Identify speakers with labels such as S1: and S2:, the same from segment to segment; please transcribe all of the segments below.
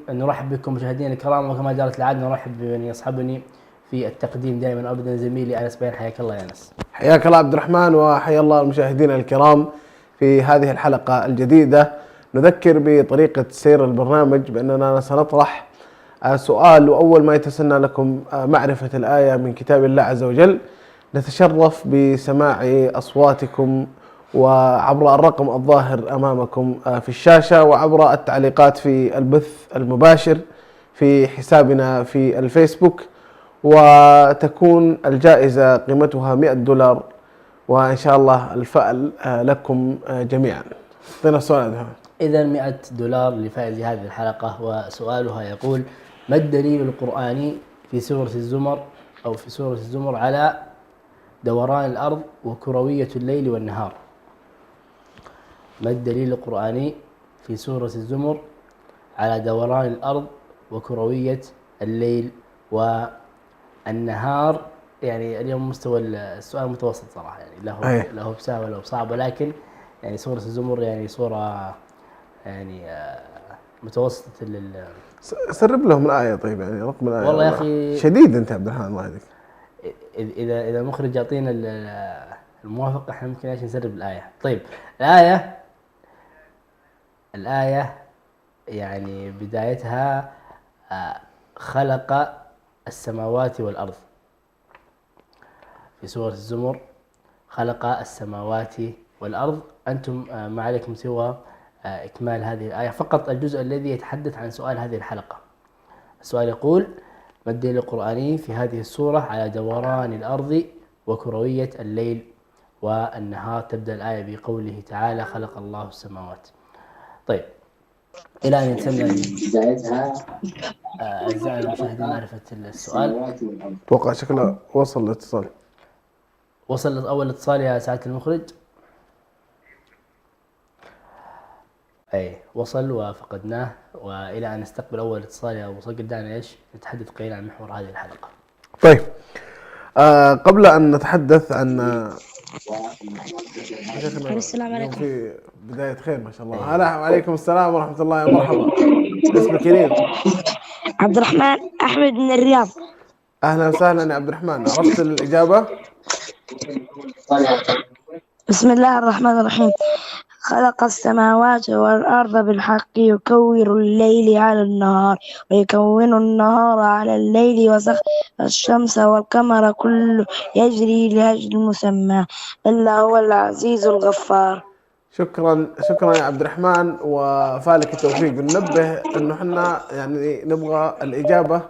S1: نرحب بكم مشاهدينا الكرام، وكما جرت العادة نرحب بمن يصحبني في التقديم دائما أبدا زميلي أنس بين. حياك الله يا أنس.
S2: حياك الله عبد الرحمن، وحيا الله المشاهدين الكرام في هذه الحلقة الجديدة. نذكر بطريقة سير البرنامج بأننا سنطرح سؤال، وأول ما يتسنى لكم معرفة الآية من كتاب الله عز وجل نتشرف بسماع أصواتكم وعبر الرقم الظاهر أمامكم في الشاشة، وعبر التعليقات في البث المباشر في حسابنا في الفيسبوك. وتكون الجائزة قيمتها $100، وإن شاء الله الفأل لكم جميعا. اعطينا السؤال.
S1: إذا $100 لفائز هذه الحلقة، وسؤالها يقول: ما الدليل القرآني في سورة الزمر أو في سورة الزمر على دوران الأرض وكروية الليل والنهار؟ ما الدليل القرآني في سورة الزمر على دوران الأرض وكروية الليل والنهار؟ يعني اليوم مستوى السؤال متوسط صراحة، يعني له بسهل ولا بصعب، ولكن يعني سورة الزمر يعني سورة يعني متوسطة
S2: سرب لهم الآية. طيب يعني رقم الآية.
S1: والله يا أخي
S2: شديد أنت عبد الرحمن، الله يهديك.
S1: إذا المخرج يعطينا الموافقة احنا ممكن ايش نسرب الآية. طيب الآية يعني بدايتها خلق السماوات والأرض. في سورة الزمر خلق السماوات والأرض. أنتم ما عليكم سوى إكمال هذه الآية، فقط الجزء الذي يتحدث عن سؤال هذه الحلقة. السؤال يقول: ما الدليل القرآني في هذه السورة على دوران الأرض وكروية الليل والنهار؟ تبدأ الآية بقوله تعالى: خلق الله السماوات. طيب، إلى أن يتسنى بدايتها أعزائي المشاهدين معرفة السؤال.
S2: أتوقع شكله وصل الاتصال.
S1: وصل أول اتصال يا سعادة المخرج؟ أي وصل وفقدناه. وإلى أن نستقبل أول اتصال يا أبو صقر دعنا إيش نتحدث قليلا عن محور هذه الحلقة.
S2: طيب قبل أن نتحدث عن
S3: السلام عليكم.
S2: في بداية خير ما شاء الله. هلا وعليكم السلام ورحمة الله ومرحبا. اسمك كريم؟
S3: عبد الرحمن أحمد من الرياض.
S2: أهلا وسهلا يا عبد الرحمن. عرفت الإجابة؟
S3: بسم الله الرحمن الرحيم. خلق السماوات والأرض بالحق يكور الليل على النهار ويكون النهار على الليل وسخر الشمس والقمر كل يجري لأجل مسمى إلا هو العزيز الغفار.
S2: شكرا يا عبد الرحمن، وفالك التوفيق. ننبه انه احنا يعني نبغى الإجابة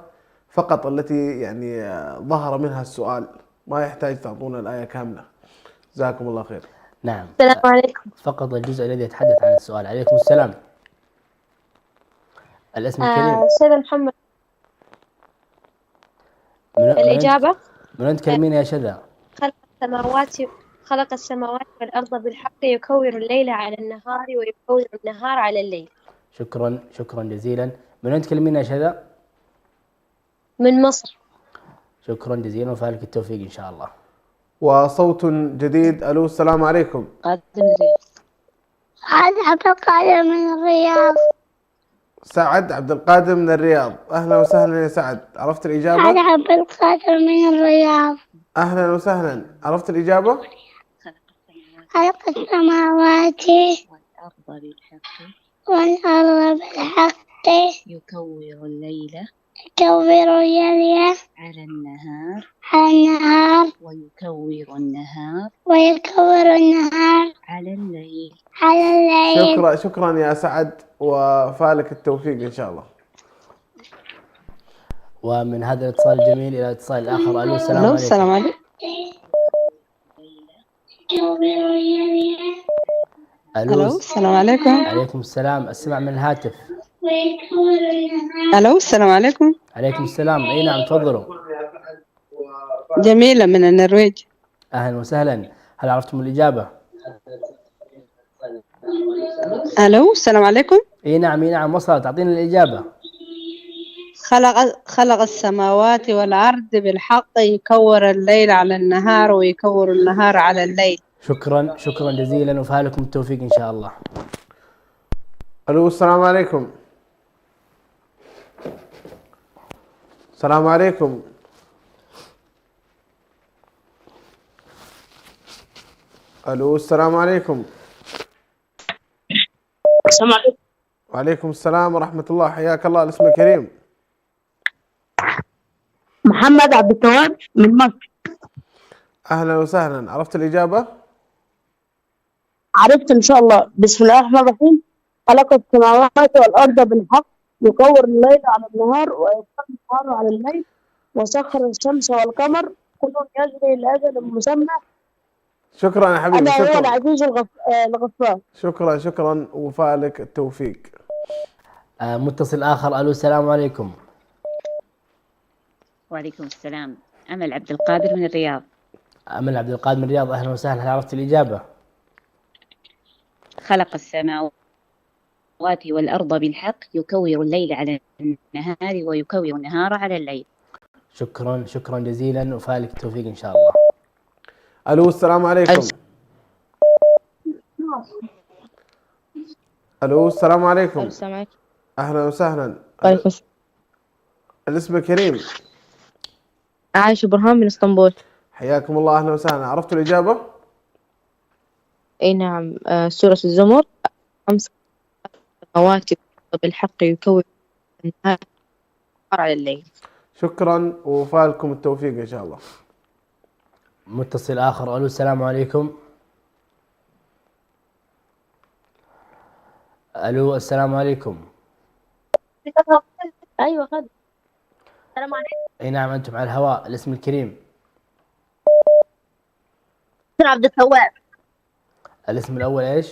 S2: فقط التي يعني ظهر منها السؤال، ما يحتاج تعطونا الآية كاملة. جزاكم الله خير.
S1: نعم،
S3: السلام عليكم.
S1: فقط الجزء الذي يتحدث عن السؤال. عليكم السلام. الاسم الكريم؟
S4: شذا محمد. الإجابة
S1: من أنت تكلمين يا شذا؟
S4: خلق السماوات والأرض بالحق يكور الليل على النهار ويكور النهار على الليل.
S1: شكرا جزيلا. من أنت تكلمين يا شذا؟
S4: من مصر.
S1: شكرا جزيلا وفالك التوفيق إن شاء الله.
S2: وصوت جديد. ألو السلام عليكم.
S5: عبد القادر من الرياض.
S2: سعد عبد القادر من الرياض. أهلا وسهلا يا سعد. عرفت الإجابة؟
S5: عبد القادر من الرياض.
S2: أهلا وسهلا. عرفت الإجابة؟
S5: خلق السماوات والأرض بالحق
S6: يكور الليل على النهار ويكور النهار على الليل.
S2: شكرا يا سعد، وفالك التوفيق إن شاء الله.
S1: ومن هذا الاتصال الجميل إلى الاتصال الآخر. ألو السلام عليكم.
S7: ألو السلام عليكم.
S1: عليكم السلام. السمع من الهاتف.
S7: ألو السلام عليكم.
S1: عليكم السلام. أي نعم تفضلوا.
S7: جميلة من النرويج.
S1: أهلا وسهلا. هل عرفتم الإجابة؟
S7: ألو السلام عليكم.
S1: أي نعم وصلت. أعطينا الإجابة.
S7: خلق السماوات والأرض بالحق يكور الليل على النهار ويكور النهار على الليل.
S1: شكرا جزيلا وفالكم التوفيق إن شاء الله.
S2: ألو السلام عليكم. السلام عليكم. الو السلام عليكم.
S8: السلام عليكم.
S2: وعليكم السلام ورحمة الله، حياك الله. الاسم الكريم؟
S8: محمد عبد التواب من مصر.
S2: أهلا وسهلا، عرفت الإجابة؟
S8: عرفت إن شاء الله. بسم الله الرحمن الرحيم. خلق السماوات والأرض بالحق يكور الليل على النهار ويسخر النهار على الليل وسخر الشمس والقمر كل يجري لأجل مسمى.
S2: شكرا يا حبيبي،
S8: أنا هو
S2: شكرا
S8: العزيز الغفار.
S2: شكرا شكرا، وفالك التوفيق.
S1: متصل آخر. ألو السلام عليكم.
S6: وعليكم السلام. أمل عبد القادر من الرياض.
S1: أمل عبد القادر من الرياض، أهلا وسهلا. هل عرفت الإجابة؟
S6: خلق السماوات والأرض بالحق يكور الليل على النهار ويكور النهار على الليل.
S1: شكرا شكرا جزيلا، وفالك التوفيق إن شاء الله.
S2: ألو السلام عليكم. ألو السلام عليكم.
S9: السلام عليكم.
S2: أهلا وسهلا.
S9: وعليكم السلام.
S2: الاسم الكريم؟
S9: عايشة برهان من اسطنبول.
S2: حياكم الله، أهلا وسهلا. عرفتوا الإجابة؟
S9: اي نعم. سورة الزمر. خمس سماوات بالحق يكون النهار على الليل.
S2: شكرا، وفالكم التوفيق إن شاء الله.
S1: متصل آخر. ألو السلام عليكم. ألو السلام عليكم.
S4: أيوة خد. السلام عليكم.
S1: أي نعم، أنتم على الهواء. الاسم الكريم؟
S4: عبد التواب.
S1: الاسم الأول إيش؟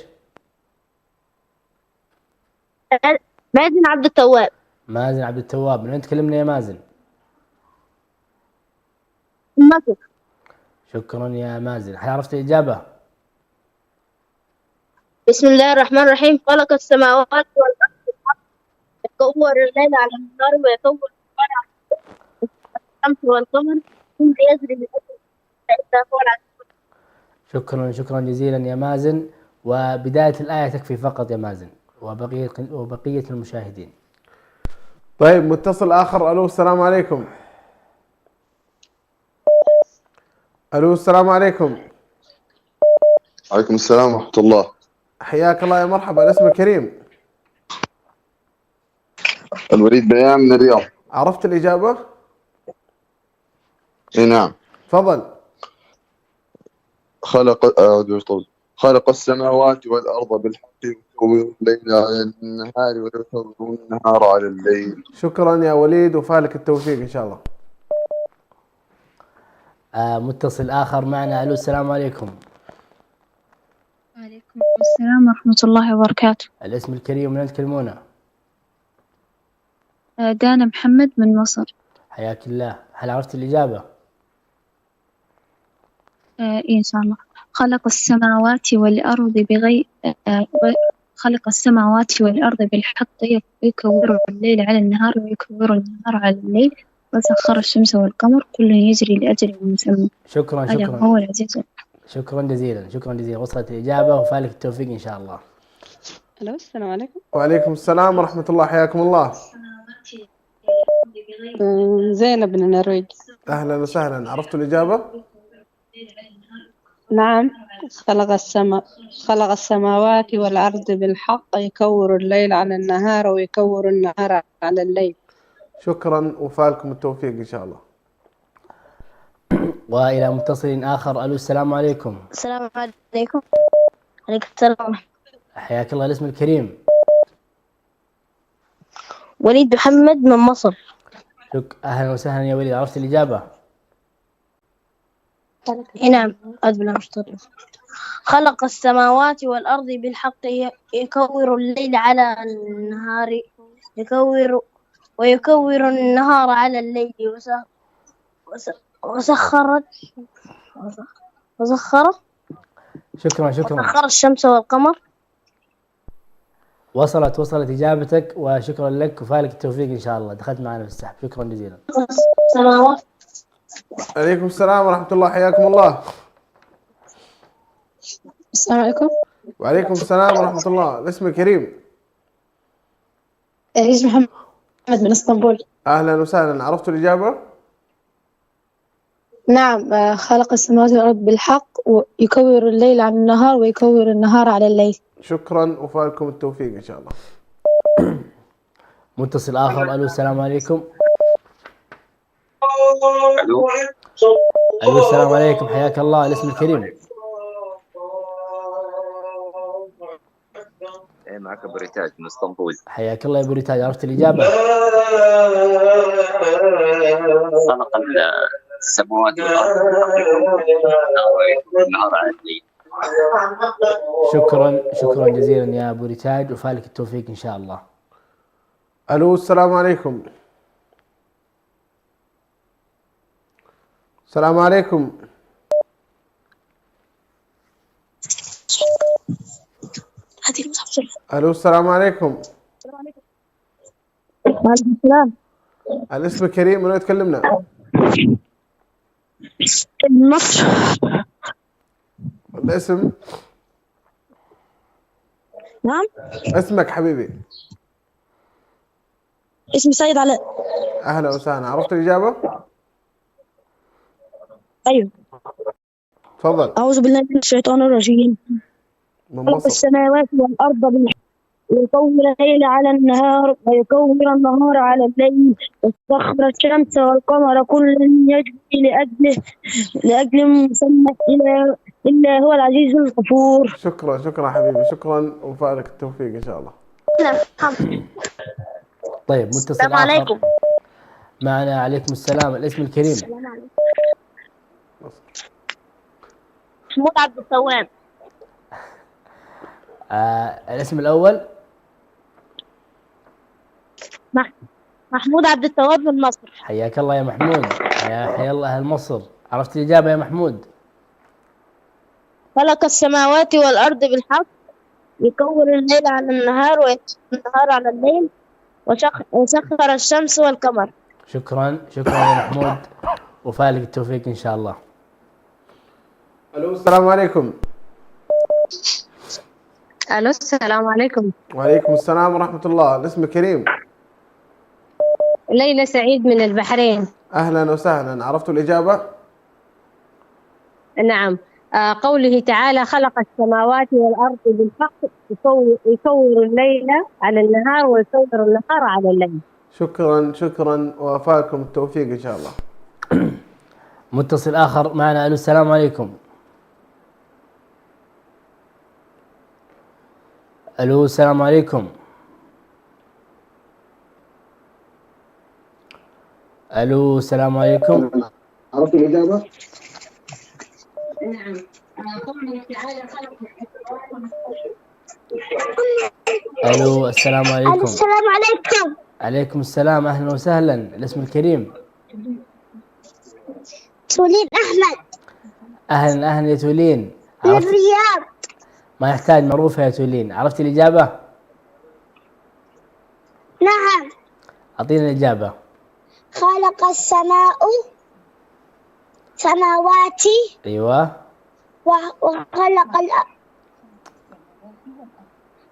S4: مازن عبد التواب.
S1: مازن عبد التواب. من وين تكلمنا يا مازن؟
S4: مصر.
S1: شكرا يا مازن. هل عرفت الإجابة؟
S4: بسم الله الرحمن الرحيم. خلق السماوات والأرض بالحق يكور الليل على النهار ويكور النهار على الشمس والقمر كل يجري لأجل فإذا هو العزيز.
S1: شكرا شكرا جزيلا يا مازن. وبداية الآية تكفي فقط يا مازن، وبقية المشاهدين.
S2: طيب متصل آخر. ألو السلام عليكم. ألو السلام عليكم.
S10: وعليكم السلام ورحمة الله.
S2: حياك الله، يا مرحبا. الاسم الكريم؟
S10: الوليد بيان من الرياض.
S2: عرفت الإجابة؟
S10: اي نعم.
S2: تفضل.
S10: خلق السماوات والأرض بالحق يكور الليل على النهار ويكور النهار على الليل.
S2: شكرا يا وليد، وفالك التوفيق إن شاء الله.
S1: متصل آخر معنا. ألو السلام عليكم.
S11: وعليكم السلام ورحمة الله وبركاته.
S1: الاسم الكريم، من تكلمونه؟
S11: دانا محمد من مصر.
S1: حياك الله. هل عرفت الإجابة؟
S11: إن شاء الله. خلق السماوات والأرض خلق السماوات والأرض بالحق يكور الليل على النهار ويكور النهار على الليل وسخر الشمس والقمر كل يجري لأجل مسمى.
S1: شكرا شكرا.
S11: هو العزيز.
S1: شكرا جزيلا شكرا جزيلا، وصلت الإجابة وفالك التوفيق إن شاء الله.
S7: ألو السلام عليكم.
S2: وعليكم السلام ورحمة الله، حياكم الله.
S7: زينب من النرويج.
S2: أهلا وسهلا. عرفتوا الإجابة؟
S7: نعم. خلق السماوات والأرض بالحق يكور الليل على النهار ويكور النهار على الليل.
S2: شكرا، وفالكم التوفيق إن شاء الله.
S1: وإلى متصل آخر. ألو السلام عليكم.
S4: السلام عليكم. عليكم السلام.
S1: حياك الله. الاسم الكريم؟
S4: وليد محمد من مصر.
S1: أهلا وسهلا يا وليد. عرفت الإجابة؟
S4: نعم. خلق السماوات والأرض بالحق يكور الليل على النهار ويكور النهار على الليل وسخر
S1: شكرا شكرا.
S4: وسخر الشمس والقمر.
S1: وصلت إجابتك، وشكرا لك، وفالك التوفيق إن شاء الله. دخلت معنا في السحب. شكرا جزيلا.
S4: السماوات.
S2: عليكم السلام ورحمة الله، حياكم الله.
S11: السلام عليكم.
S2: وعليكم السلام ورحمة الله. الاسم الكريم؟
S11: عيش محمد من اسطنبول.
S2: أهلا وسهلا، عرفتوا الإجابة؟
S8: نعم. خلق السماوات والأرض بالحق ويكور الليل عن النهار ويكور النهار على الليل.
S2: شكرا وفالكم التوفيق إن شاء الله.
S1: متصل آخر. ألو السلام عليكم.
S12: الو
S1: ألو السلام عليكم، حياك الله، الاسم الكريم.
S12: معك ابو ريتاج من اسطنبول.
S1: حياك الله يا ابو ريتاج، عرفت الإجابة؟
S12: خلق السماوات والارض والنهار على الليل.
S1: شكرا جزيلا يا ابو ريتاج، وفالك التوفيق ان شاء الله.
S2: الو السلام عليكم. السلام عليكم. الو السلام عليكم.
S8: وعليكم السلام.
S2: الاسم كريم، من يتكلمنا؟
S8: من مصر.
S2: الاسم؟
S8: نعم.
S2: اسمك حبيبي؟
S8: اسمي سيد علاء.
S2: اهلا وسهلا، عرفت الإجابة؟
S8: أيوه.
S2: تفضل.
S8: أعوذ بالله من الشيطان الرجيم.
S2: من
S8: خلق
S2: مصر.
S8: السماوات والأرض بالحق ويكور الليل على النهار ويكور النهار على الليل وسخر الشمس والقمر كل يجري لأجل مسمى إلا هو العزيز الغفور.
S2: شكرا حبيبي، شكرا وفالك التوفيق إن شاء الله.
S1: طيب متصل
S4: السلام
S1: آخر
S4: عليكم.
S1: معنا. عليكم السلام، الاسم الكريم.
S4: محمود عبد التواب.
S1: الاسم الأول؟
S4: محمود عبد التواب من مصر.
S1: حياك الله يا محمود، حيا الله أهل مصر، عرفت الإجابة يا محمود؟
S4: خلق السماوات والأرض بالحق يكور الليل على النهار والنهار على الليل وسخر الشمس والقمر.
S1: شكرا يا محمود، وفالك التوفيق إن شاء الله.
S2: الو السلام عليكم.
S11: ألو السلام عليكم.
S2: وعليكم السلام ورحمة الله، الاسم كريم؟
S11: ليلى سعيد من البحرين.
S2: أهلا وسهلا، عرفتوا الإجابة؟
S11: نعم. قوله تعالى خلق السماوات والأرض بالحق يكور الليل على النهار ويكور النهار على الليل.
S2: شكرا ووفاكم التوفيق إن شاء الله.
S1: متصل آخر معنا. ألو السلام عليكم. ألو السلام عليكم. ألو السلام عليكم.
S2: عرفت الإجابة؟
S11: نعم.
S1: ألو السلام عليكم.
S5: السلام عليكم.
S1: عليكم السلام، أهلا وسهلا، الاسم الكريم؟
S5: تولين أحمد
S1: أهلا يا تولين.
S5: من الرياض.
S1: ما يحتاج، معروفة يا تولين، عرفت الإجابة؟
S5: نعم.
S1: أعطينا الإجابة.
S5: خلق سماوات.
S1: أيوة.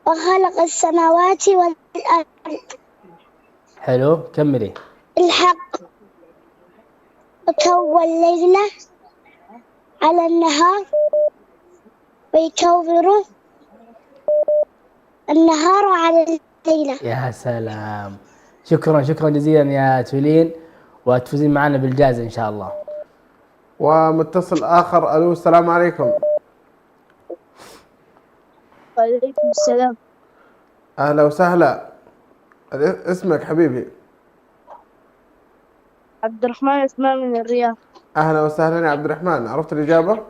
S5: وخلق السماوات والأرض.
S1: حلو، كملي.
S5: الحق وكور الليل على النهار ويكور النهار على الليل.
S1: يا سلام، شكرا جزيلا يا تولين، وتفوزين معنا بالجائزة إن شاء الله.
S2: ومتصل آخر. ألو السلام عليكم.
S8: وعليكم السلام.
S2: أهلا وسهلا، اسمك حبيبي؟
S8: عبد الرحمن عثمان من الرياض.
S2: أهلا وسهلا يا عبد الرحمن، عرفت الإجابة؟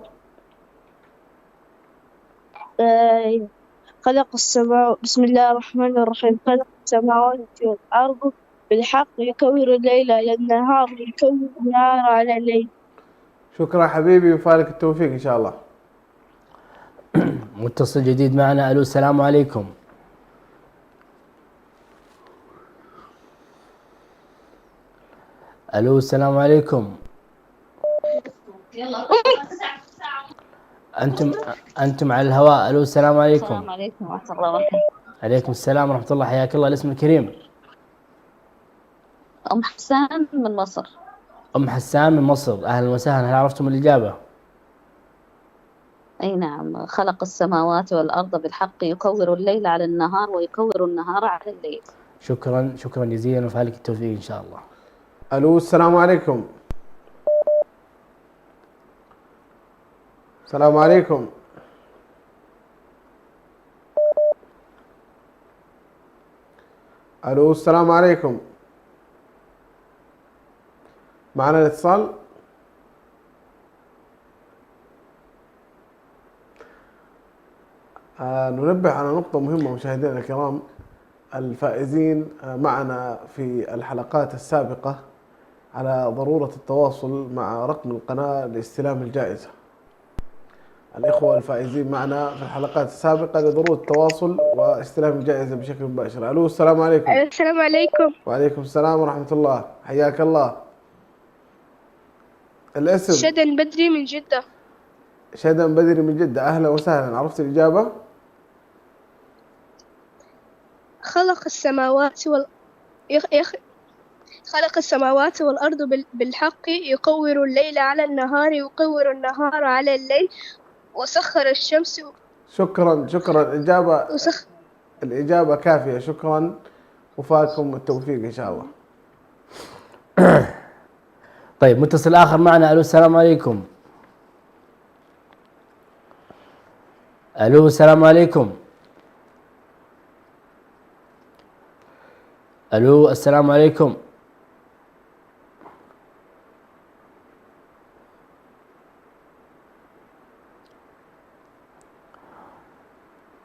S8: خلق السماوات. بسم الله الرحمن الرحيم. خلق السماوات والأرض بالحق يكور الليل على النهار ويكور النهار على الليل.
S2: شكرا حبيبي وفالك التوفيق إن شاء الله.
S1: متصل جديد معنا. ألو السلام عليكم. ألو السلام عليكم. أنتم على الهواء. ألو السلام عليكم.
S6: السلام عليكم ورحمة الله وبركاته.
S1: عليكم السلام ورحمة الله، حياك الله، الاسم الكريم؟
S6: أم حسان من مصر.
S1: أم حسان من مصر، أهلا وسهلا. هل عرفتم الإجابة؟
S6: أي نعم، خلق السماوات والأرض بالحق يكور الليل على النهار ويكور النهار على الليل.
S1: شكرا شكرا جزيلا وفالك التوفيق إن شاء الله.
S2: الو السلام عليكم. السلام عليكم. الو السلام عليكم. معنا الاتصال. ننبه على نقطة مهمة مشاهدينا الكرام، الفائزين معنا في الحلقات السابقة على ضرورة التواصل مع رقم القناة لاستلام الجائزة. الإخوة الفائزين معنا في الحلقات السابقة لضرورة التواصل واستلام الجائزة بشكل مباشر. ألو السلام عليكم.
S13: السلام عليكم.
S2: وعليكم السلام ورحمة الله، حياك الله. الاسم؟
S13: شدن بدري من جدة.
S2: شدن بدري من جدة، أهلا وسهلا. عرفت الإجابة؟
S13: خلق السماوات خلق السماوات والأرض بالحق يكور الليل على النهار ويكور النهار على الليل وسخر الشمس.
S2: شكرا شكرا. الإجابة كافية، شكرا، وفاكم التوفيق إن شاء الله.
S1: طيب متصل آخر معنا. ألو السلام عليكم. ألو السلام عليكم. ألو السلام عليكم.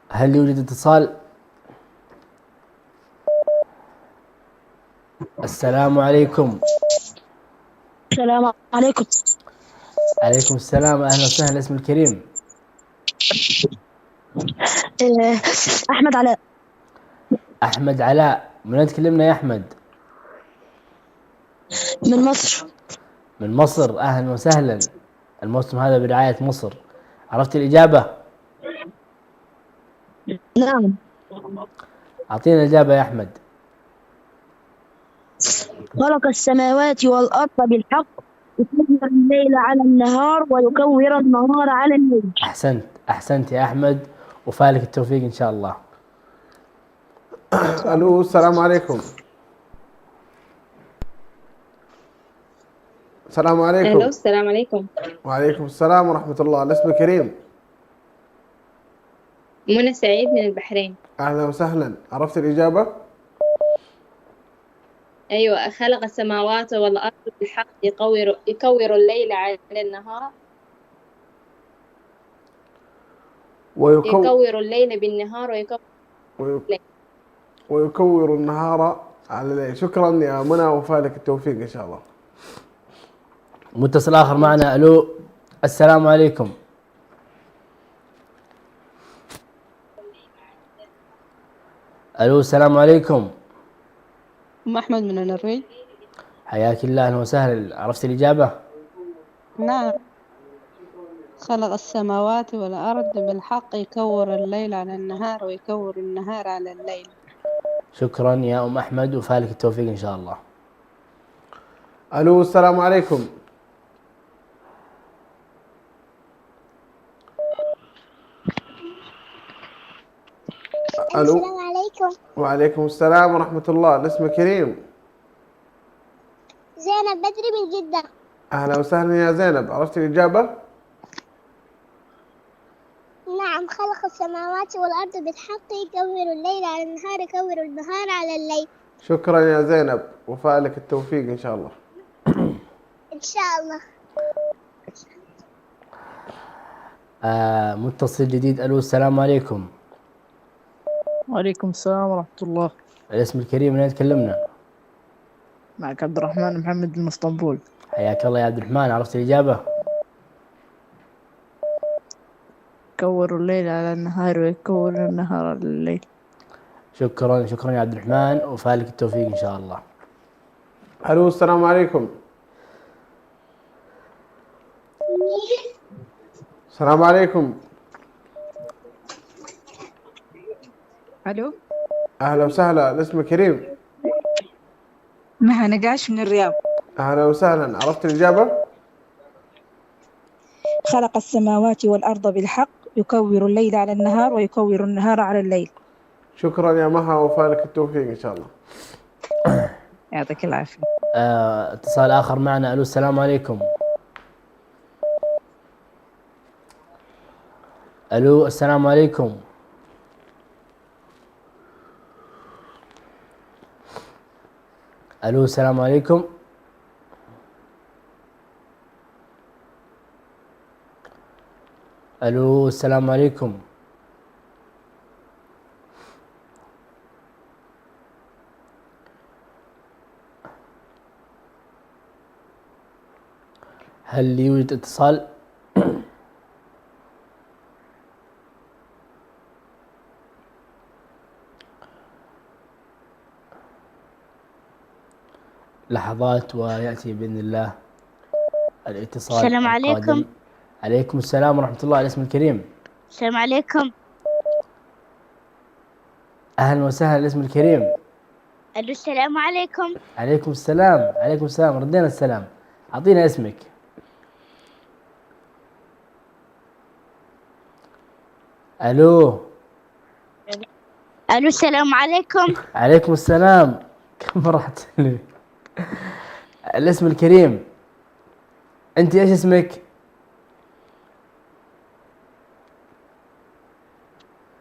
S1: هل يوجد اتصال؟ السلام عليكم.
S3: السلام عليكم.
S1: عليكم السلام، أهلا وسهلا. اسم الكريم؟
S3: أحمد علاء.
S1: أحمد علاء، من أين تكلمنا يا أحمد؟
S3: من مصر.
S1: من مصر، أهلا وسهلا. الموسم هذا برعاية مصر. عرفت الإجابة؟
S3: نعم.
S1: أعطينا الإجابة يا أحمد.
S3: خلق السماوات والأرض بالحق يكور الليل على النهار ويكور النهار على الليل.
S1: أحسنت أحسنت يا أحمد، وفالك التوفيق إن شاء الله.
S2: ألو السلام عليكم. السلام عليكم.
S14: ألو السلام عليكم.
S2: وعليكم السلام ورحمة الله. الاسم كريم؟
S14: منى سعيد من البحرين.
S2: أهلا وسهلا. عرفت الإجابة؟
S14: أيوة، خلق السماوات والأرض بالحق يكور الليل على النهار يكور الليل بالنهار
S2: ويكور النهار على الليل. شكرا يا منى، وفالك التوفيق إن شاء الله.
S1: متصل آخر معنا. ألو السلام عليكم. ألو السلام عليكم.
S7: أم أحمد من النرويج.
S1: حياك الله، أهلا وسهلا. عرفت الإجابة؟
S7: نعم، خلق السماوات والأرض بالحق يكور الليل على النهار ويكور النهار على الليل.
S1: شكرا يا أم أحمد، وفالك التوفيق إن شاء الله.
S2: ألو السلام عليكم. ألو.
S5: السلام عليكم.
S2: وعليكم السلام ورحمة الله. الاسم كريم؟
S5: زينب بدري من جدة.
S2: أهلا وسهلا يا زينب. عرفت الإجابة؟
S5: نعم، خلق السماوات والأرض بالحق يكور الليل على النهار يكور النهار على الليل.
S2: شكرا يا زينب، وفالك التوفيق إن شاء الله.
S5: إن شاء الله.
S1: متصل جديد. ألو السلام عليكم.
S15: وعليكم السلام ورحمة الله.
S1: الاسم الكريم، من أين تكلمنا؟
S15: معك عبد الرحمن محمد من اسطنبول.
S1: حياك الله يا عبد الرحمن. عرفت الإجابة؟
S15: يكور الليل على النهار ويكور النهار على الليل.
S1: شكرا شكرا يا عبد الرحمن، وفالك التوفيق إن شاء الله.
S2: ألو السلام عليكم. السلام عليكم.
S16: ألو.
S2: أهلا وسهلا. الاسم كريم؟
S15: مها نقاش من الرياض.
S2: أهلا وسهلا، عرفت الإجابة؟
S16: خلق السماوات والأرض بالحق يكور الليل على النهار ويكور النهار على الليل.
S2: شكرا يا مها، وفالك التوفيق إن شاء الله.
S15: يعطيك العافية.
S1: اتصال آخر معنا. ألو السلام عليكم. ألو السلام عليكم. ألو السلام عليكم. ألو السلام عليكم. هل يوجد اتصال؟ لحظات ويأتي بإذن الله الاتصال.
S17: السلام عليكم.
S1: عليكم السلام ورحمة الله. الاسم الكريم.
S17: السلام عليكم.
S1: أهلا وسهلا. الاسم الكريم.
S17: ألو السلام عليكم.
S1: عليكم السلام. عليكم السلام. ردينا السلام. أعطينا اسمك. ألو.
S17: ألو السلام عليكم.
S1: عليكم السلام. كم مرة حتسألني؟ الاسم الكريم. أنت إيش اسمك؟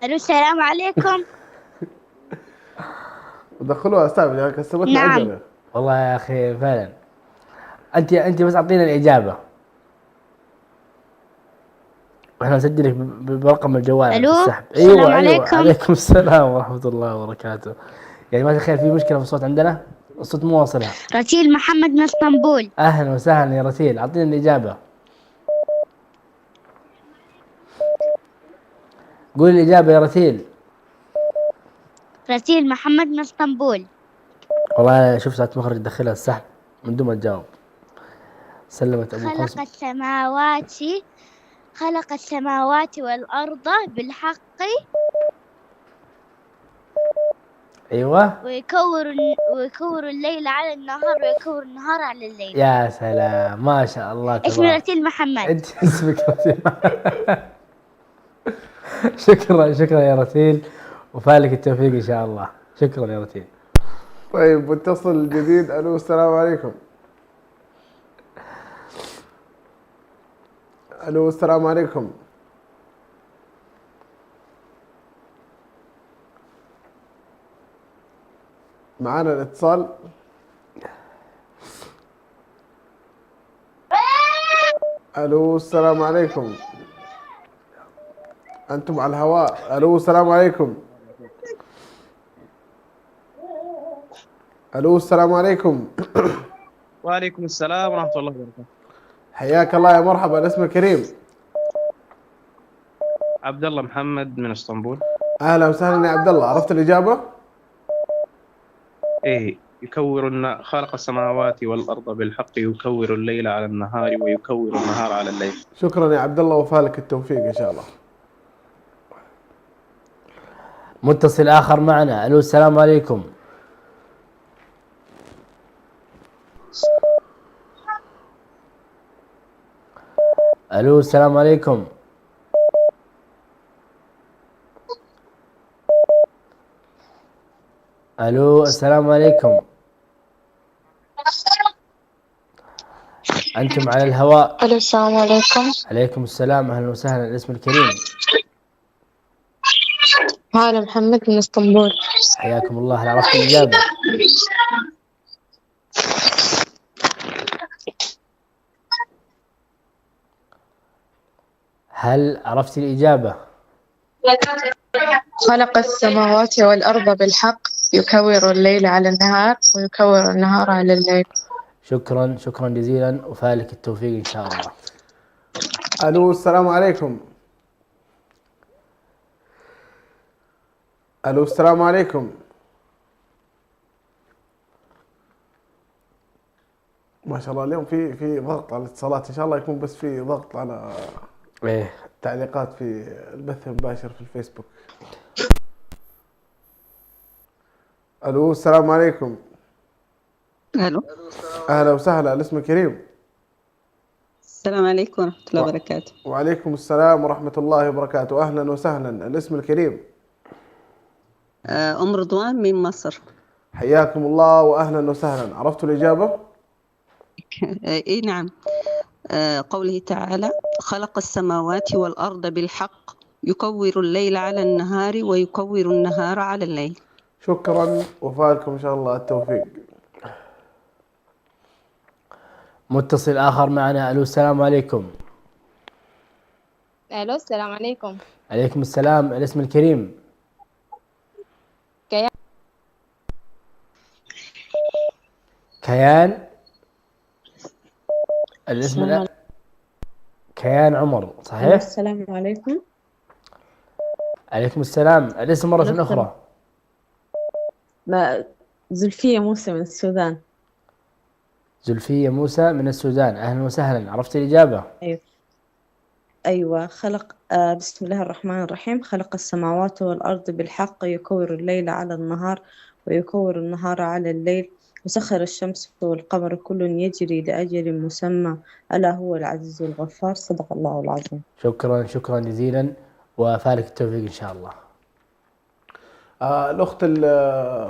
S17: ألو السلام عليكم.
S2: دخلوها استاذ كسبتنا
S17: نعم.
S2: أجر.
S1: والله يا أخي فعلا. أنت بس أعطينا الإجابة واحنا نسجلك برقم الجوال.
S17: ألو
S1: السحب.
S17: السلام
S1: أيوة
S17: عليكم.
S1: عليكم السلام ورحمة الله وبركاته. يعني ما تخيل في مشكلة في الصوت عندنا، الصوت مو واصلها.
S17: رتيل محمد من اسطنبول.
S1: أهلا وسهلا يا رتيل، أعطينا الإجابة. قول الإجابة يا رتيل.
S17: رتيل محمد من اسطنبول.
S1: والله شوف ساعة مخرج تدخلها السحب من دون ما تجاوب. سلمت أبو
S17: خلق السماوات والأرض بالحق.
S1: أيوة.
S17: ويكور الليل على النهار ويكور النهار على الليل.
S1: يا سلام ما شاء الله تبارك.
S17: اسمي رتيل محمد.
S1: أنت اسمك رتيل. شكرا يا رتيل، وفالك التوفيق إن شاء الله. شكرا يا رتيل.
S2: طيب متصل جديد. ألو السلام عليكم. ألو السلام عليكم. معانا الاتصال. ألو السلام عليكم. أنتم على الهواء. ألو السلام عليكم. ألو السلام عليكم.
S18: وعليكم السلام ورحمة الله وبركاته.
S2: حياك الله يا مرحبا. اسمك كريم.
S18: عبد الله محمد من اسطنبول.
S2: أهلا وسهلا يا عبد الله، عرفت الإجابة؟
S18: إيه، خلق السماوات والأرض بالحق يكور الليل على النهار ويكور النهار على الليل.
S2: شكرا يا عبد الله، وفالك التوفيق إن شاء الله.
S1: متصل آخر معنا. ألو السلام عليكم. ألو السلام عليكم. ألو السلام عليكم. أنتم على الهواء.
S19: ألو السلام عليكم.
S1: عليكم السلام. أهلا وسهلا. الاسم الكريم.
S19: هلا محمد من اسطنبول.
S1: حياكم الله. هل عرفت الإجابة؟ هل عرفت الإجابة؟
S19: خلق السماوات والأرض بالحق يكور الليل على النهار ويكور النهار على الليل.
S1: شكرا جزيلا، وفالك التوفيق إن شاء الله.
S2: ألو السلام عليكم. ألو السلام عليكم. ما شاء الله اليوم في ضغط على الاتصالات، إن شاء الله يكون بس في ضغط على تعليقات في البث المباشر في الفيسبوك. ألو السلام عليكم.
S7: ألو.
S2: أهلا وسهلا، الاسم الكريم.
S7: السلام عليكم ورحمة الله وبركاته.
S2: وعليكم السلام ورحمة الله وبركاته. أهلا وسهلا، الاسم الكريم.
S7: أم رضوان من مصر.
S2: حياكم الله وأهلا وسهلا. عرفتوا الإجابة؟
S7: إي نعم. قوله تعالى: خلق السماوات والأرض بالحق يكور الليل على النهار ويكور النهار على الليل.
S2: شكرا، وفالكم إن شاء الله التوفيق.
S1: متصل آخر معنا. ألو السلام عليكم.
S14: ألو السلام عليكم.
S1: عليكم السلام، الاسم الكريم. كيان. الاسم كيان عمر، صحيح؟
S20: السلام عليكم.
S1: عليكم السلام، الاسم مرة أخرى.
S20: زلفية موسى من السودان.
S1: زلفية موسى من السودان، أهلا وسهلا. عرفت الإجابة؟
S20: أيوة. بسم الله الرحمن الرحيم. خلق السماوات والأرض بالحق يكور الليل على النهار ويكور النهار على الليل وسخر الشمس والقمر كل يجري لأجل مسمى ألا هو العزيز الغفار. صدق الله العظيم.
S1: شكرا، شكرا جزيلا، وفالك التوفيق إن شاء الله.
S2: الأخت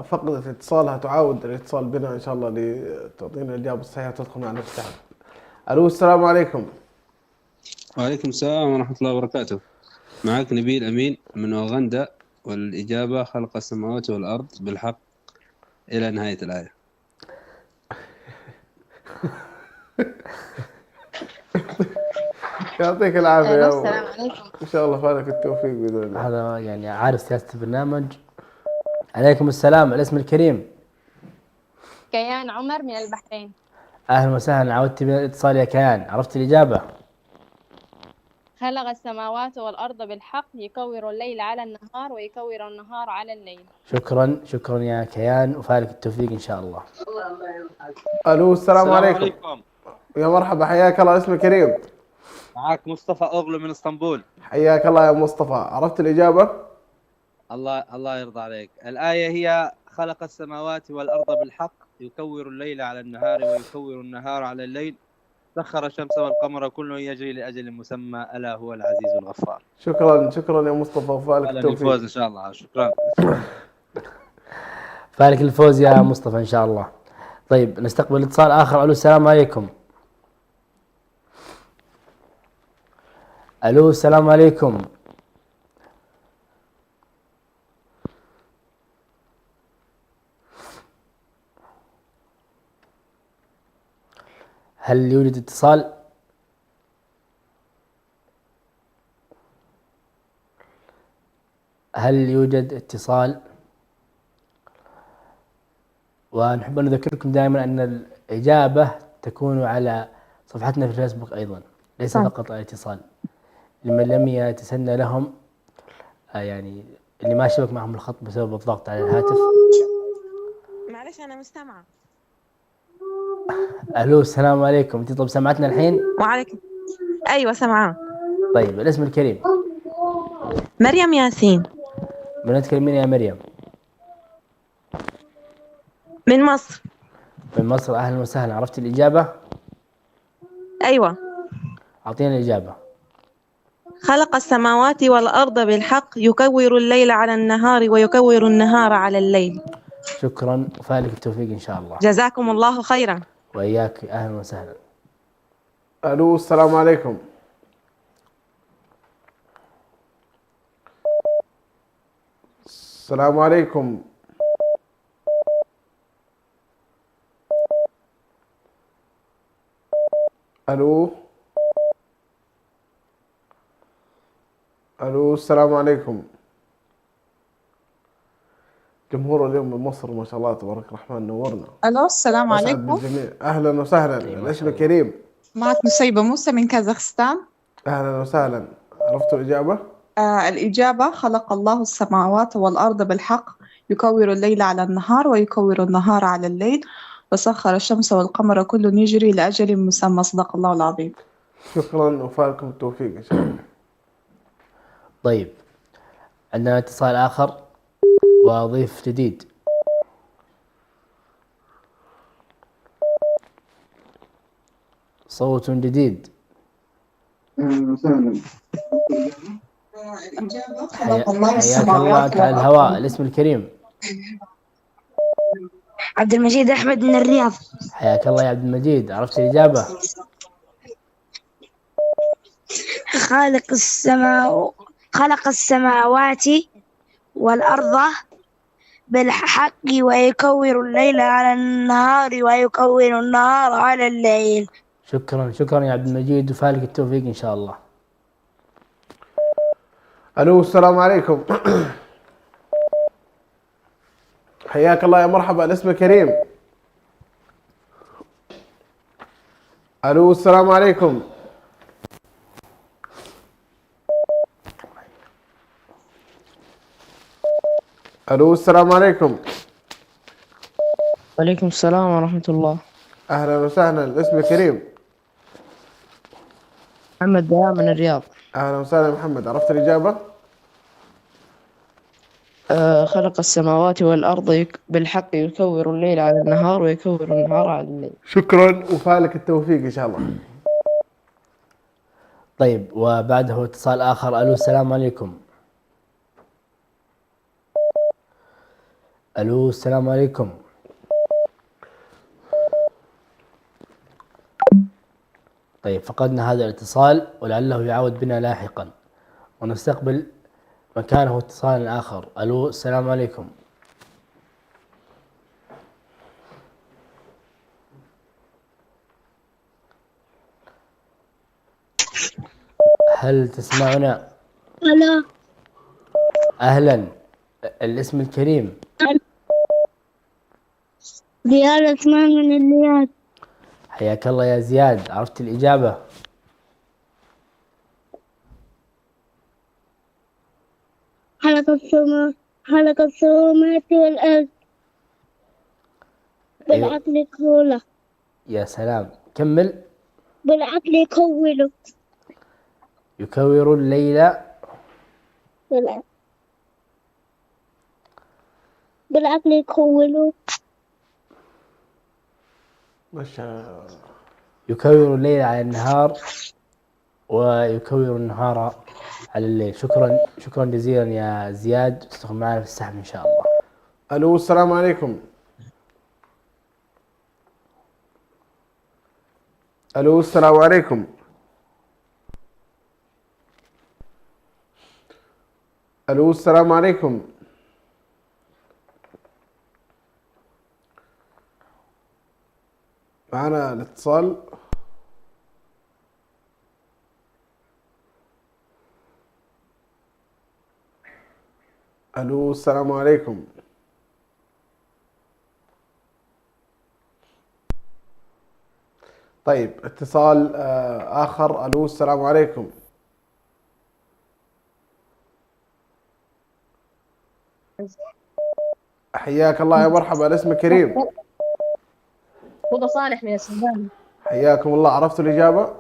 S2: فقدت اتصالها تعاود الاتصال بنا إن شاء الله لتعطينا الإجابة الصحيحة وتدخل معنا في السحب. ألو السلام عليكم.
S21: وعليكم السلام ورحمة الله وبركاته. معك نبيل أمين من أوغندا، والإجابة خلق السماوات والأرض بالحق إلى نهاية الآية.
S2: يعطيك العافية.
S14: السلام عليكم.
S2: إن شاء الله فالك التوفيق بإذن الله.
S1: هذا يعني عارف سياسة البرنامج. عليكم السلام، الاسم الكريم.
S14: كيان عمر من البحرين.
S1: أهلا وسهلا، عودت بالاتصال يا كيان. عرفت الإجابة؟
S14: خلق السماوات والأرض بالحق يكور الليل على النهار ويكور النهار على الليل.
S1: شكرا، شكرا يا كيان، وفالك التوفيق إن شاء الله.
S2: ألو السلام عليكم. يا مرحبا، حياك الله. اسم الكريم.
S22: معك مصطفى أغلو من اسطنبول.
S2: حياك الله يا مصطفى. عرفت الإجابة؟
S22: الله يرضى عليك. الآية هي خلق السماوات والأرض بالحق يكور الليل على النهار ويكور النهار على الليل سخر الشمس والقمر كل يجري لأجل مسمى ألا هو العزيز الغفار.
S2: شكرا، شكرا يا مصطفى، وفالك التوفيق.
S22: الفوز إن شاء الله. شكرا.
S1: فالك الفوز يا مصطفى إن شاء الله. طيب نستقبل اتصال آخر. ألو السلام عليكم. ألو السلام عليكم. هل يوجد اتصال؟ هل يوجد اتصال؟ ونحب أن نذكركم دائما أن الإجابة تكون على صفحتنا في الفيسبوك أيضا، ليس فقط الاتصال. لمن لم يتسنى لهم يعني اللي ما شبك معهم الخط بسبب الضغط على الهاتف.
S20: معلش أنا مستمعة.
S1: ألو السلام عليكم. أنت طب سمعتنا الحين؟
S20: وعليكم. أيوة سمعان.
S1: طيب الاسم الكريم.
S20: مريم ياسين.
S1: من تكلمين يا مريم؟
S20: من مصر.
S1: من مصر، أهلا وسهلا. عرفت الإجابة؟
S20: أيوة.
S1: أعطينا الإجابة.
S20: خلق السماوات والأرض بالحق يكور الليل على النهار ويكور النهار على الليل.
S1: شكرا، وفالك التوفيق إن شاء الله.
S20: جزاكم الله خيرا.
S1: وإياك، أهلا وسهلا.
S2: ألو السلام عليكم. السلام عليكم. ألو ألو السلام عليكم. جمهور اليوم من مصر ما شاء الله تبارك الرحمن نورنا.
S23: ألو السلام
S2: أسعد
S23: عليكم.
S2: بالجميع. أهلا وسهلا. الاسم الكريم.
S23: معك نسيبة موسى من كازاخستان.
S2: أهلا وسهلا. عرفتوا الإجابة؟
S23: الإجابة خلق الله السماوات والأرض بالحق يكور الليل على النهار ويكور النهار على الليل وسخر الشمس والقمر كل يجري لأجل مسمى. صدق الله العظيم.
S2: شكرا، وفالكم التوفيق إن شاء الله.
S1: طيب عندنا اتصال آخر وضيف جديد. صوت جديد. حياك الله، أنت على الهواء. الاسم الكريم.
S3: عبد المجيد أحمد من الرياض.
S1: حياك الله يا عبد المجيد، عرفت الإجابة؟
S3: خلق السماوات والأرض بالحق ويكور الليل على النهار ويكور النهار على الليل.
S1: شكرا يا عبد المجيد، وفالك التوفيق إن شاء الله.
S2: الو السلام عليكم. حياك الله يا مرحبا، الاسم كريم. الو السلام عليكم. الو السلام عليكم.
S15: وعليكم السلام ورحمة الله.
S2: اهلا وسهلا، الاسم كريم.
S15: محمد بيان من الرياض.
S2: اهلا وسهلا محمد، عرفت الاجابه؟
S15: خلق السماوات والأرض بالحق يكور الليل على النهار ويكور النهار على الليل.
S2: شكرا وفالك التوفيق ان شاء الله.
S1: طيب، وبعده اتصال آخر. ألو السلام عليكم. ألو السلام عليكم. طيب، فقدنا هذا الاتصال ولعله يعود بنا لاحقا، ونستقبل مكانه اتصال آخر. ألو السلام عليكم. هل تسمعنا؟
S5: ألو.
S1: أهلا، الاسم الكريم.
S5: زياد عثمان من الرياض.
S1: حياك الله يا زياد، عرفت الإجابة؟
S5: خلق السماوات والأرض بالعقل يكوره.
S1: يا سلام، كمل.
S5: بالعقل يكوره.
S1: يكور الليل
S5: بالعقل يكوره.
S2: ما شاء.
S1: يكور الليل على النهار ويكور النهار على الليل. شكرا جزيلا يا زياد، تدخل معنا في السحب إن شاء الله.
S2: الو السلام عليكم. الو السلام عليكم. الو السلام عليكم. معنا الاتصال. الو السلام عليكم. طيب، اتصال آخر. الو السلام عليكم. حياك الله يا مرحبا، الاسم كريم.
S9: هدى صالح من السودان.
S2: حياكم الله، عرفتوا الإجابة؟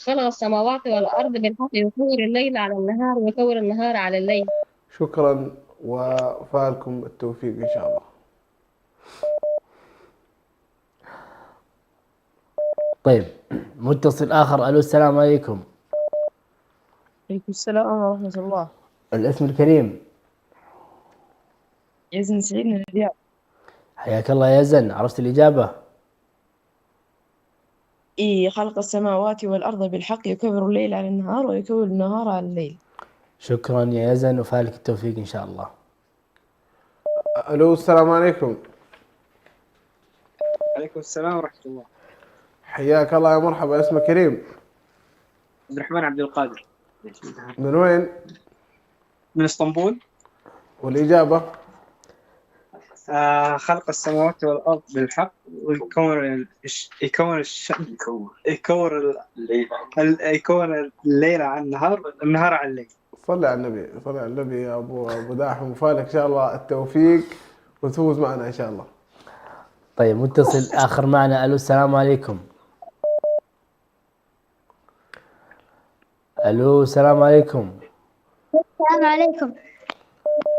S9: خلق السماوات والأرض بالحق يكور الليل على النهار ويكور النهار على الليل.
S2: شكرا وفالكم التوفيق إن شاء الله.
S1: طيب، متصل آخر. ألو السلام عليكم.
S15: وعليكم السلام ورحمة الله.
S1: الاسم الكريم.
S15: يزن سعيد من الرياض.
S1: حياك الله يا يزن، عرفت الإجابة؟
S15: خلق السماوات والأرض بالحق يكور الليل على النهار ويكور النهار على الليل.
S1: شكرا يا يزن، وفالك التوفيق إن شاء الله.
S2: ألو السلام عليكم.
S10: عليكم السلام ورحمة الله.
S2: حياك الله يا مرحبا، اسمك كريم.
S10: عبد الرحمن عبد القادر.
S2: من وين؟
S10: من اسطنبول.
S2: والإجابة؟
S10: خلق السماوات والأرض بالحق ويكون الليل على النهار والنهار على الليل.
S2: صلي على النبي، صلي على النبي يا أبو داحم، وفالك إن شاء الله التوفيق وتفوز معنا إن شاء الله.
S1: طيب، متصل آخر معنا. ألو السلام عليكم. ألو السلام عليكم.
S5: السلام عليكم.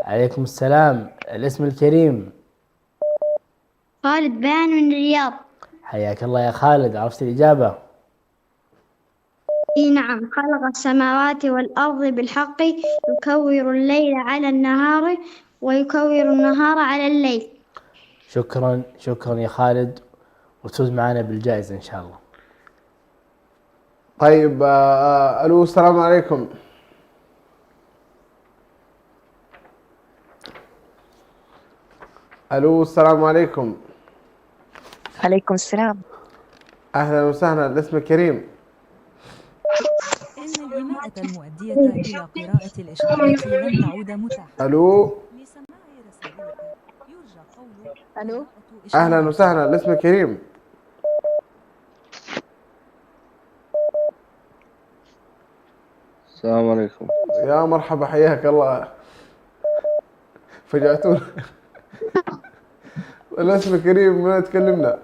S1: عليكم السلام، الاسم الكريم.
S5: خالد بيان من الرياض.
S1: حياك الله يا خالد، عرفت الإجابة؟
S5: إي نعم، خلق السماوات والأرض بالحق يكور الليل على النهار ويكور النهار على الليل.
S1: شكرا شكرا يا خالد، وتفوز معنا بالجائزة إن شاء الله.
S2: طيب ألو السلام عليكم. ألو السلام عليكم.
S4: عليكم السلام.
S2: أهلا وسهلا، الاسم كريم.
S11: إن الإيماءة المؤدية إلى قراءة الإشعارات لن تعود متاحة.
S2: ألو.
S4: ألو.
S2: أهلا وسهلا، الاسم كريم.
S22: السلام عليكم.
S2: يا مرحبا، حياك الله. فجأتونا. الاسم كريم، من وين تكلمنا؟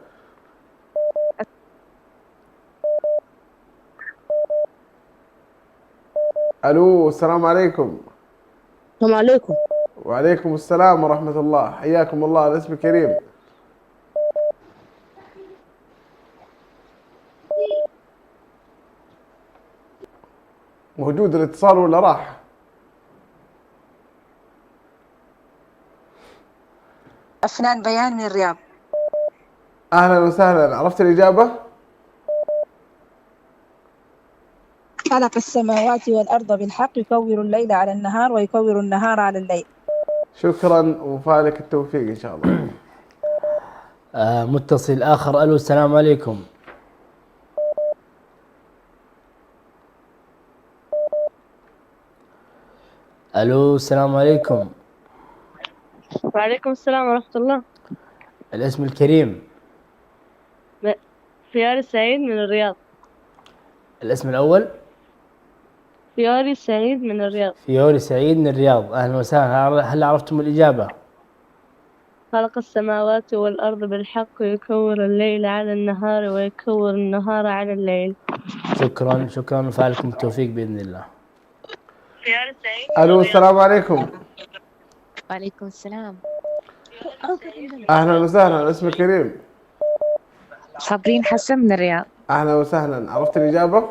S2: الو السلام عليكم.
S8: السلام عليكم.
S2: وعليكم السلام ورحمة الله، حياكم الله، الاسم كريم. موجود الاتصال ولا راح؟
S4: أفنان بيان من الرياض.
S2: أهلا وسهلا، عرفت الإجابة؟
S16: خلق السماوات والأرض بالحق يكور الليل على النهار ويكور النهار على الليل.
S2: شكرا وفالك التوفيق إن شاء الله.
S1: متصل آخر. ألو السلام عليكم. ألو السلام عليكم.
S9: وعليكم السلام ورحمة الله.
S1: الاسم الكريم.
S9: فياري سعيد من الرياض.
S1: الاسم الأول.
S9: فياري سعيد من الرياض.
S1: فيوري سعيد من الرياض، أهلا وسهلا. هل عرفتم الإجابة؟
S9: خلق السماوات والأرض بالحق يكور الليل على النهار ويكور النهار على الليل.
S1: شكرا شكرا، وفالكم التوفيق بإذن الله.
S2: ألو السلام عليكم.
S4: وعليكم السلام.
S2: أهلا وسهلا، الاسم كريم.
S4: صابرين حسن من الرياض.
S2: أهلا وسهلا، عرفت الإجابة؟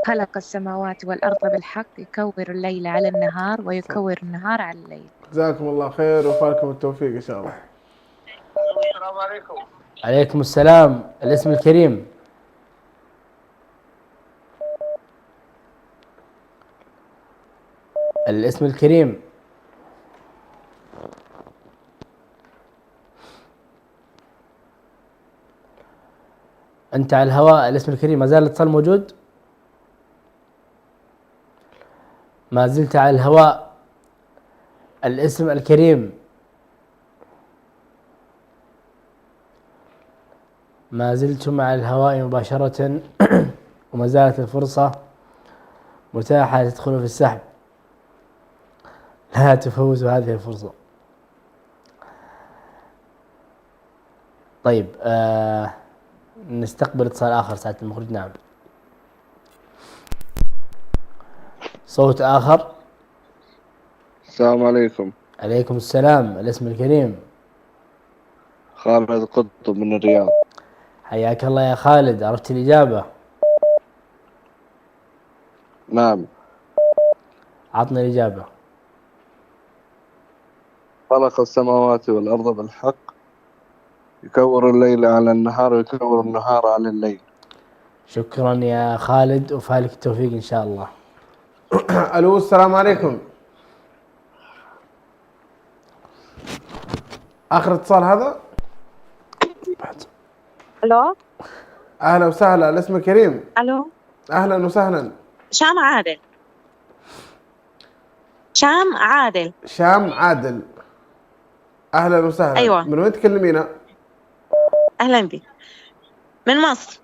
S4: خلق السماوات والأرض بالحق يكور الليل على النهار ويكور النهار على الليل.
S2: جزاكم الله خير وفالكم التوفيق إن شاء الله.
S22: السلام عليكم.
S1: عليكم السلام، الاسم الكريم. الاسم الكريم. أنت على الهواء، الاسم الكريم. ما زال الاتصال موجود؟ ما زلت على الهواء، الاسم الكريم. ما زلتم على الهواء مباشرة وما زالت الفرصة متاحة تدخلوا في السحب، لا تفوزوا هذه الفرصة. طيب نستقبل اتصال آخر ساعة المخرج. نعم، صوت آخر.
S22: السلام عليكم.
S1: عليكم السلام، الاسم الكريم.
S22: خالد قطب من الرياض.
S1: حياك الله يا خالد، عرفت الإجابة؟
S22: نعم.
S1: عطنا الإجابة.
S22: خلق السماوات والأرض بالحق يكور الليل على النهار ويكور النهار على الليل.
S1: شكرا يا خالد، وفالك التوفيق إن شاء الله.
S2: ألو السلام عليكم. آخر اتصال هذا.
S8: الو.
S2: أهلا وسهلا، الاسم كريم.
S8: الو.
S2: أهلا وسهلا.
S8: شام عادل. شام عادل.
S2: شام عادل، أهلا وسهلا.
S8: أيوة.
S2: من وين تكلمينا؟
S8: أهلا بك، من مصر.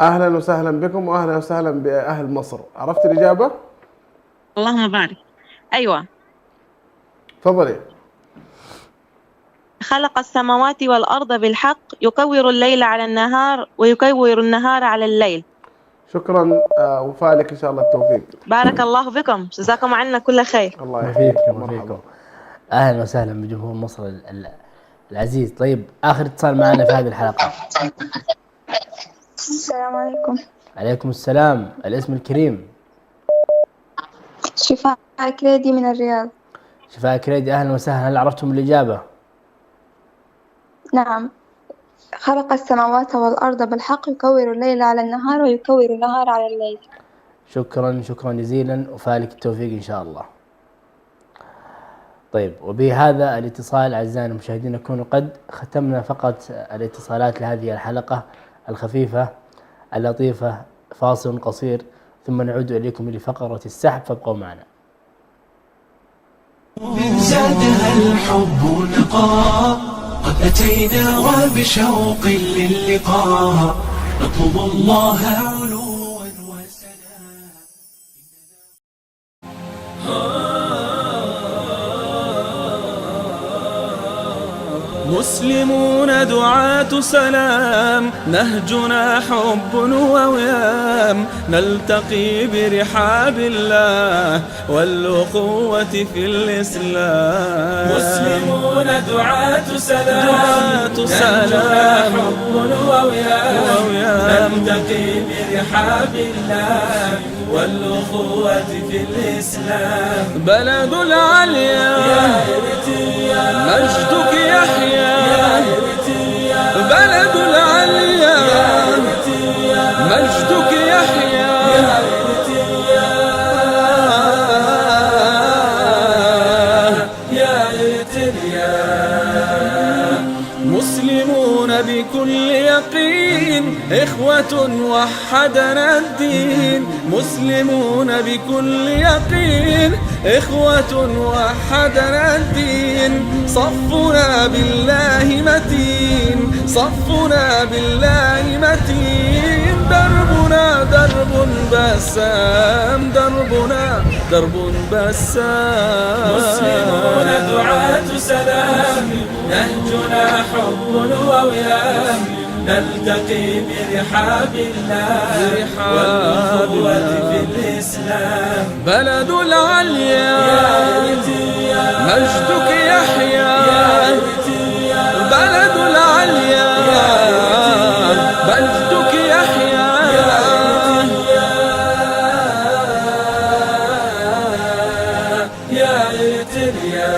S2: أهلا وسهلا بكم وأهلا وسهلا بأهل مصر. عرفت الإجابة؟
S8: اللهم بارك. أيوة.
S2: تفضلي.
S8: خلق السماوات والأرض بالحق يكور الليل على النهار ويكور النهار على الليل.
S2: شكرا وفالك إن شاء الله التوفيق.
S8: بارك الله بكم، جزاكم عنا كل خير.
S2: الله
S1: يحييكم ويحييكم. أهلا وسهلا بجمهور مصر العزيز. طيب آخر اتصال معنا في هذه الحلقة.
S6: السلام عليكم.
S1: عليكم السلام. الاسم الكريم؟
S6: شفاء كريدي من الرياض.
S1: شفاء كريدي، أهلا وسهلا. هل عرفتم الإجابة؟
S6: نعم. خلق السماوات والأرض بالحق يكور الليل على النهار ويكور النهار على الليل.
S1: شكرا شكرا جزيلا، وفالك التوفيق إن شاء الله. طيب، وبهذا الاتصال أعزائنا المشاهدين نكون قد ختمنا فقط الاتصالات لهذه الحلقة الخفيفة اللطيفة. فاصل قصير ثم نعود إليكم لفقرة السحب، فابقوا معنا.
S12: من زادها الحب نقاء، قد أتينا وبشوق للقاء، نطلب الله علوا وسنا.
S13: مسلمون دعاة سلام، نهجنا حب ووئام، نلتقي برحاب الله والأخوة في الإسلام.
S12: مسلمون دعاة سلام، نهجنا حب ووئام، نلتقي برحاب الله والأخوة في الإسلام.
S13: بلد العليا مجدك يحيا، بلد العليا مجدك يحيا،
S12: يا إرتريا.
S13: مسلمون بكل يقين، إخوة وحدنا الدين. مسلمون بكل يقين، إخوة وحدنا الدين. صفنا بالله متين، صفنا بالله متين. دربنا درب بسام، دربنا درب بسام.
S12: مسلمون دعاة سلام، نهجنا حب ووئام، نلتقي برحاب الله والأخوة في الإسلام.
S13: بلد العليا مجدك يحيا، بلد العليا مجدك يحيا،
S12: يا إرتريا.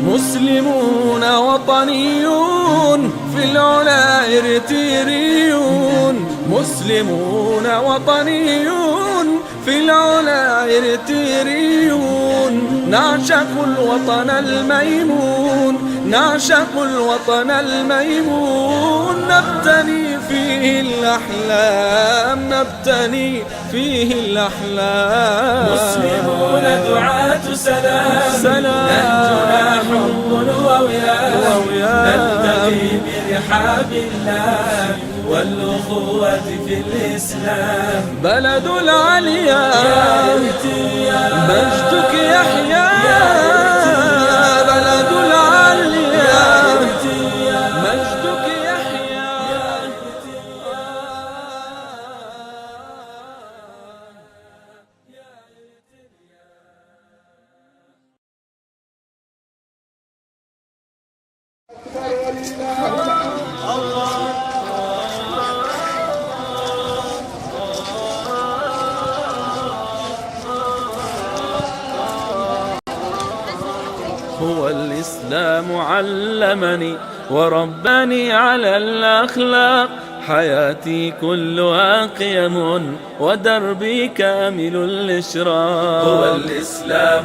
S13: مسلمون وطنيون في العلا إرتريون. مسلمون وطنيون في العلا إرتريون. نعشق الوطن الميمون، نعشق الوطن الميمون. نبتني فيه الأحلام، نبتني فيه الأحلام.
S12: مسلمون دعاة سلام، نهجنا حب ووئام، نلتقي برحاب الله والأخوة في الإسلام.
S13: بلد العليا مجدك يحيا، بلد العليا مجدك يحيا. هو الإسلام علمني ورباني على الأخلاق. حياتي كلها قيم ودربي كامل الإشراق.
S12: هو الإسلام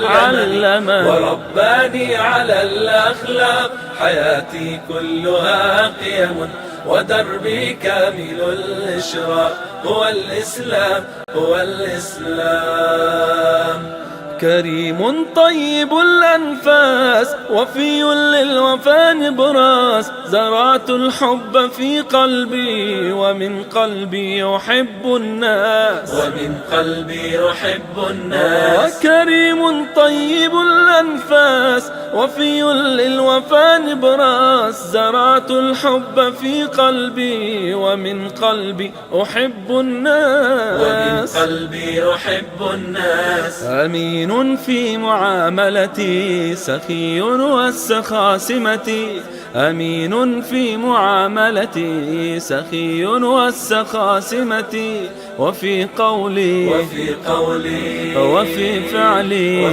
S12: علمني ورباني على الأخلاق. حياتي كلها قيم ودربي كامل الإشراق. هو الإسلام، هو الإسلام.
S13: كريم طيب الأنفاس، وفي للوفاء نبراس. زرعت الحب في قلبي ومن قلبي أحب الناس،
S12: ومن قلبي أحب الناس.
S13: كريم طيب الأنفاس، وفي للوفاء نبراس. زرعت الحب في قلبي ومن قلبي أحب الناس،
S12: ومن قلبي أحب الناس.
S13: أمين أمين في معاملتي سخي والسخاسمة، أمين في معاملتي سخي والسخاسمة، وفي قولي وفي فعلي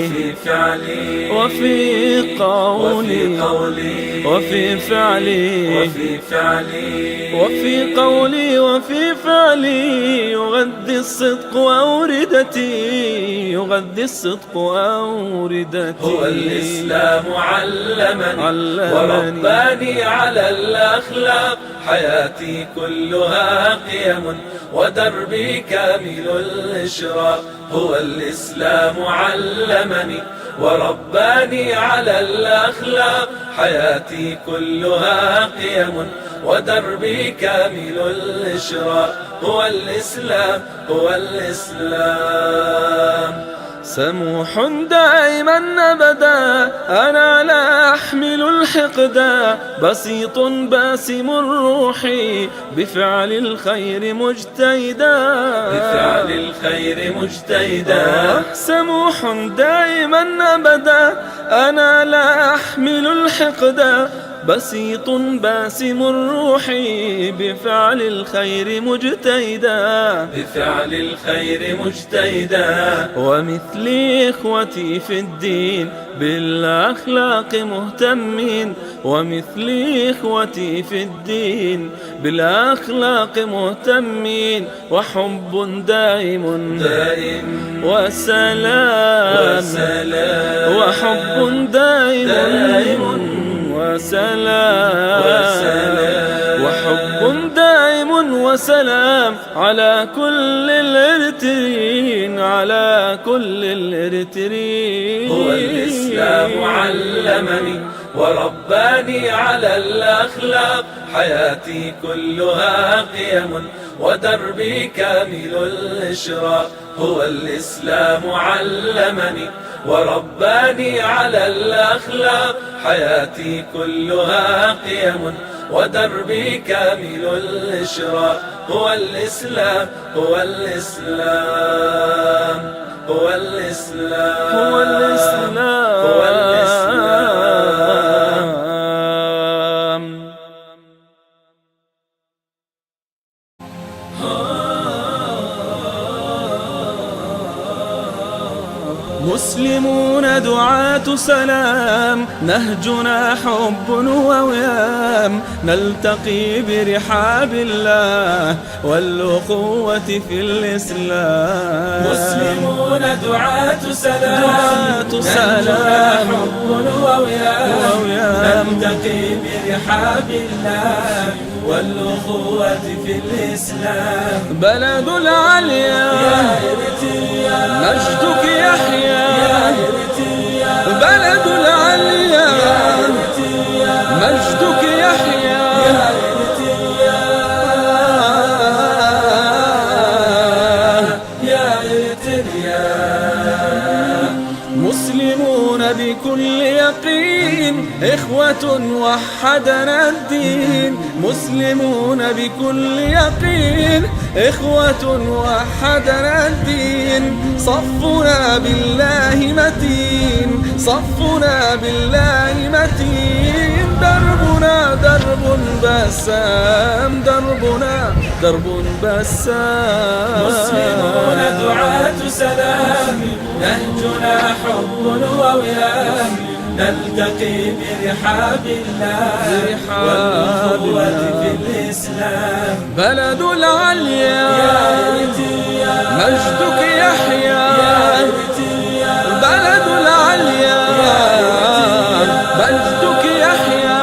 S13: وفي قولي وفي فعلي وفي فعلي يغذي الصدق أوردتي هو
S12: الإسلام علمني ورباني على الأخلاق، حياتي كلها قيم ودربي كامل الإشراق. هو الإسلام علمني ورباني على الأخلاق، حياتي كلها قيم ودربي كامل الإشراق. هو الإسلام
S13: سموح دائما أبدا أنا لا أحمل الحقدا، بسيط باسم الروح بفعل الخير مجتهدا، سموح دائما أبدا أنا لا أحمل الحقدا، بسيط باسم الروح بفعل الخير مجتهدا، ومثلي إخوتي في الدين بالأخلاق مهتمين، ومثلي إخوتي في الدين بالأخلاق مهتمين، وحب دائم وسلام وحب دائم وحب دائم وسلام على كل الارترين
S12: هو الإسلام علمني ورباني على الأخلاق، حياتي كلها قيم ودربي كامل الإشراق. هو الإسلام علمني ورباني على الأخلاق، حياتي كلها قيم ودربي كامل الإشراق. هو الإسلام
S13: مسلمون دعاة سلام، نهجنا حب ووئام، نلتقي برحاب الله والأخوة في الإسلام.
S12: مسلمون دعاة سلام، نهجنا حب ووئام، نلتقي برحاب الله والأخوة في الإسلام.
S13: بلد العليا مجدك يحيى، بلد العليا مجدك يحيى،
S12: يا إريتريا.
S13: مسلمون بكل يقين إخوة وحدنا الدين، مسلمون بكل يقين إخوة وحدنا الدين، صفنا بالله متين، صفنا بالله متين، دربنا درب بسام، دربنا درب بسام.
S12: مسلمون دعاة سلام، نهجنا حب ووئام، نلتقي برحاب الله والأخوة في الإسلام.
S13: بلد العليا مجدك يحيى، بلد العليا مجدك يحيى،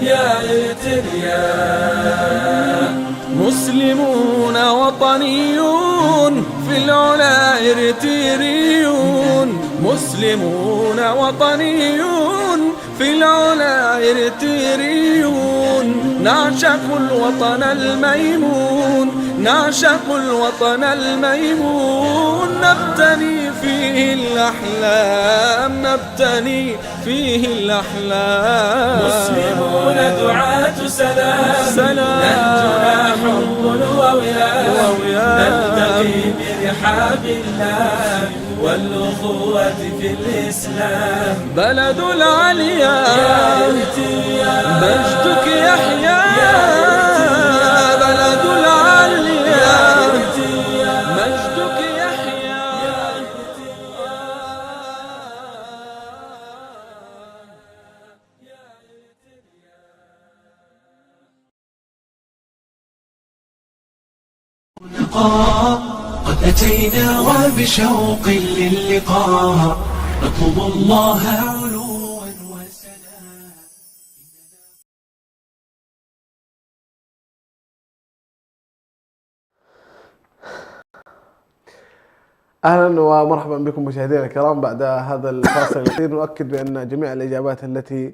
S12: يا إريتريا.
S13: مسلمون وطنيون في العلا إرتيريون، مسلمون وطنيون في العلا إرتيريون، نعشق الوطن الميمون، نعشق الوطن الميمون، نبتني فيه الأحلام نبتني فيه الأحلام.
S12: مسلمون دعاة سلام نهجنا حب ووئام نلتقي برحاب الله والأخوة في الإسلام.
S13: بلد العليا مجدك يحيى بلد العليا مجدك يحيى.
S12: قد أتينا وبشوق للقاء نطلب الله علوا وسلام.
S2: أهلا ومرحبا بكم مشاهدينا الكرام. بعد هذا الفاصل الأخير نؤكد بأن جميع الإجابات التي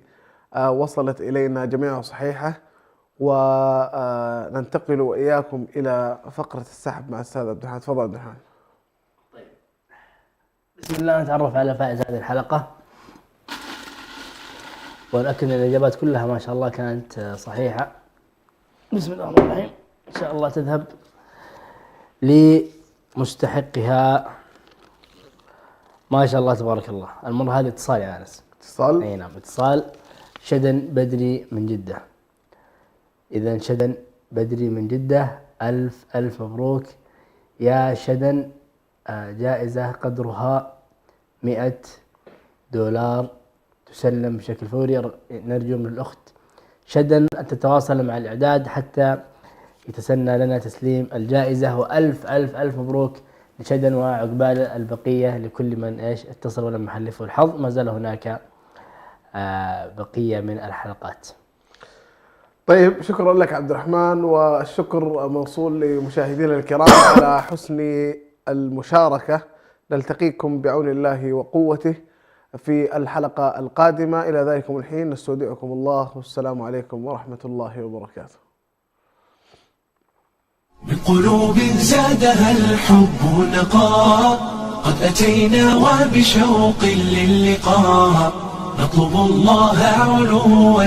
S2: وصلت إلينا جميعها صحيحة، وننتقل وإياكم إلى فقرة السحب مع الأستاذ عبد الرحمن. تفضل عبد الرحمن.
S1: طيب، بسم الله نتعرف على فائز هذه الحلقة، ونأكد أن الإجابات كلها ما شاء الله كانت صحيحة. بسم الله الرحمن الرحيم. إن شاء الله تذهب لمستحقها ما شاء الله تبارك الله. المرة هذه اتصال يا أنس.
S2: اتصال؟
S1: أي نعم اتصال. شدن بدري من جدة. إذا شدن بدري من جدة ألف ألف مبروك يا شدن. جائزة قدرها $100 تسلم بشكل فوري. نرجو من الأخت شدن أن تتواصل مع الإعداد حتى يتسنى لنا تسليم الجائزة. وألف ألف ألف مبروك لشدن، وعقبال البقية لكل من اتصل ولم يحلفه الحظ. ما زال هناك بقية من الحلقات.
S2: طيب، شكرا لك عبد الرحمن، والشكر موصول لمشاهدينا الكرام على حسن المشاركة. نلتقيكم بعون الله وقوته في الحلقة القادمة. إلى ذلكم الحين نستودعكم الله، والسلام عليكم ورحمة الله وبركاته.
S12: من قلوب زادها الحب نقاء قد أتينا وبشوق للقاء نطلب الله علوا